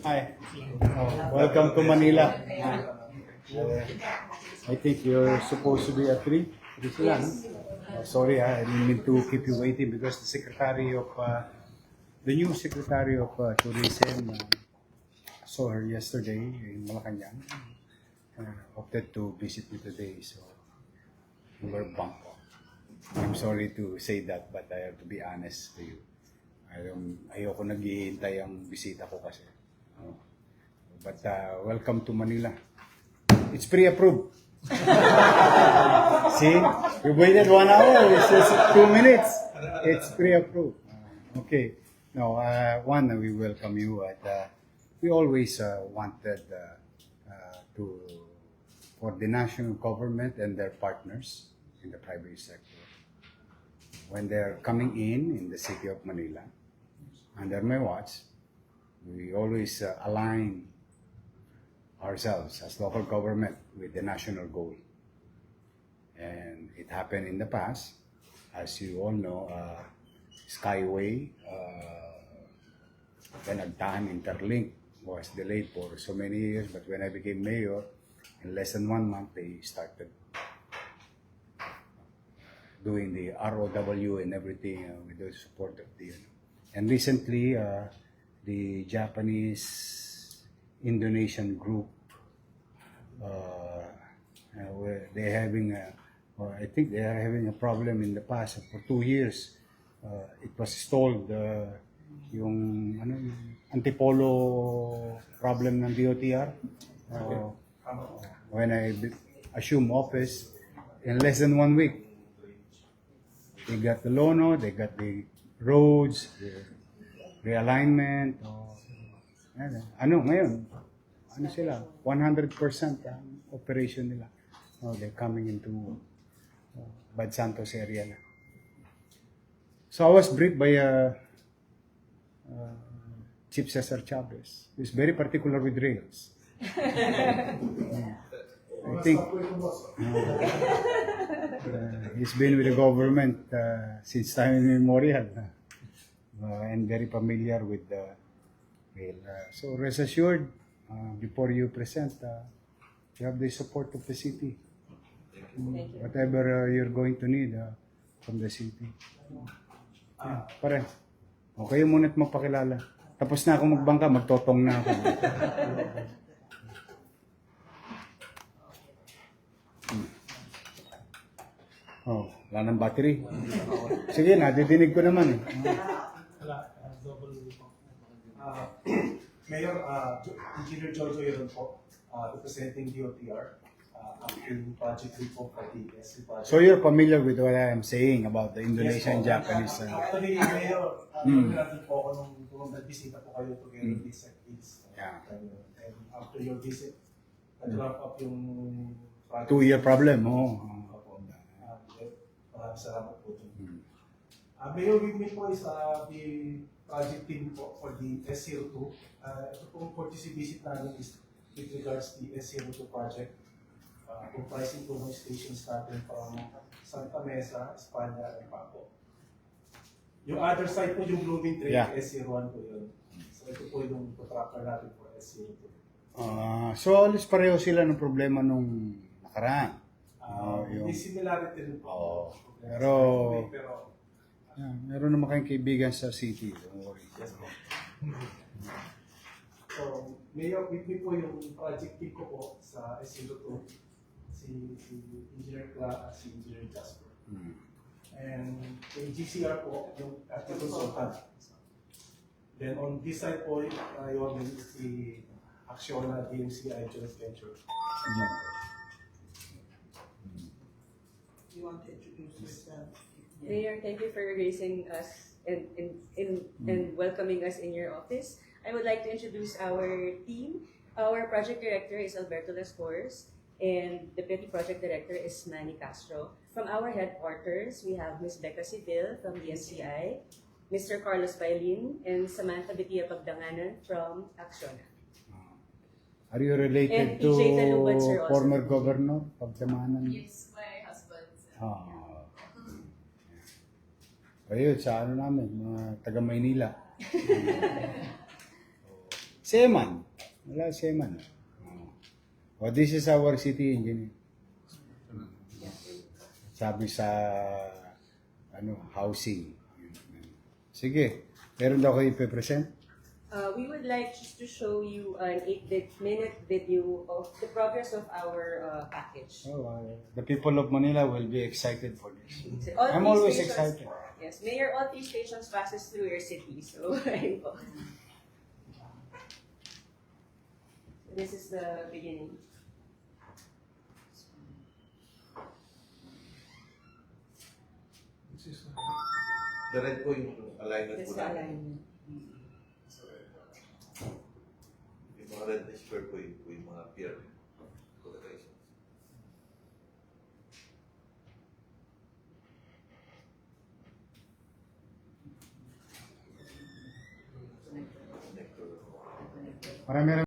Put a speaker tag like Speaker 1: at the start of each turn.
Speaker 1: Hi. Welcome to Manila. I think you're supposed to be at 3. 3 sila, no? Sorry, I didn't mean to keep you waiting because the new Secretary of Tourism saw her yesterday in Malacanang. Opted to visit me today, so we're bumped. I'm sorry to say that, but I have to be honest to you. Ayoko naghihintay ang bisita ko kasi. But welcome to Manila. It's pre-approved. See? We waited 1 hour. It's just 2 minutes. It's pre-approved. Okay. No, we welcome you. We always wanted for the national government and their partners in the private sector, when they're coming in the city of Manila, under my watch, we always align ourselves as local government with the national goal. And it happened in the past. As you all know, Skyway, Pinagtahan Interlink was delayed for so many years, but when I became mayor, in less than 1 month, they started doing the ROW and everything with the support of the. And recently, the Japanese-Indonesian group, they're having, I think they are having a problem in the past. For 2 years, it was stalled. Yung antipolo problem ng DOTR. When I assumed office, in less than 1 week, they got the lono, they got the roads, the realignment. Ngayon? Sila? 100% ang operation nila. They're coming into Bad Santos area na. So I was briefed by Chief Cesar Chavez, who is very particular with rails. I think he's been with the government since time immemorial and very familiar with the rail. So rest assured, before you present, you have the support of the city. Whatever you're going to need from the city. Pare, okay muna at magpakilala. Tapos na akong magbangka, magtotong na ako. Wala ng battery. Sige, nadidinig ko naman eh.
Speaker 2: Mayor, Engineer Jojo Yeron po, representing DOTR, acting project report for the SC project.
Speaker 1: So you're familiar with what I am saying about the Indonesian and Japanese?
Speaker 2: Actually, Mayor, natin po ako nung nagbisita po kayo together with SecDis.
Speaker 1: Yeah.
Speaker 2: And after your visit, nag-wrap up yung project.
Speaker 1: 2-year problem,
Speaker 2: Maraming salamat po dun. Mayor, with me po is the project team po for the S02. Ito pong courtesy visit namin is with regards to the S02 project, comprising po ng stations natin from Santa Mesa, Espanya, and Paco. Yung other side po yung Blooming Trail,
Speaker 1: Yeah.
Speaker 2: S01 po yun. So ito po yung contractor natin for S02.
Speaker 1: So alis pareho sila ng problema nung nakaraan.
Speaker 2: May similarity rin po.
Speaker 1: Pero meron naman kayong kaibigan sa city. Don't worry.
Speaker 2: Yes, po. So, Mayor, with me po yung project team ko po sa S02, si Engineer Cla at si Engineer Jasper. And yung GCR po, yung active consultant. Then on this side po, yung si Acciona DMCI Joint Venture.
Speaker 3: You want to introduce yourself?
Speaker 4: Mayor, thank you for raising us and welcoming us in your office. I would like to introduce our team. Our project director is Alberto Lascores, and the Deputy Project Director is Manny Castro. From our headquarters, we have Ms. Becca Civil from DMCI, Mr. Carlos Bailin, and Samantha Bitia Pagdanganan from Acciona.
Speaker 1: Are you related
Speaker 4: And
Speaker 1: to
Speaker 4: PJ Taluban, sir, also.
Speaker 1: former governor Pagdamanan?
Speaker 5: Yes, my husband.
Speaker 1: Ayun, sa ano namin, mga taga Maynila. Seman. Wala Seman. Oh, this is our city engineer. Sabi sa housing. Sige, meron daw kayo ipipresent?
Speaker 4: We would like just to show you an 8-minute video of the progress of our package.
Speaker 1: The people of Manila will be excited for this.
Speaker 4: All
Speaker 1: I'm
Speaker 4: three
Speaker 1: always
Speaker 4: stations-
Speaker 1: excited.
Speaker 4: Yes, Mayor, all three stations passes through your city. So, ayun po. This is the beginning.
Speaker 3: The red po yung alignment
Speaker 4: This
Speaker 3: po
Speaker 4: is the
Speaker 3: namin.
Speaker 4: alignment.
Speaker 3: Yung mga red na square po yung mga pier colorations.
Speaker 1: Marami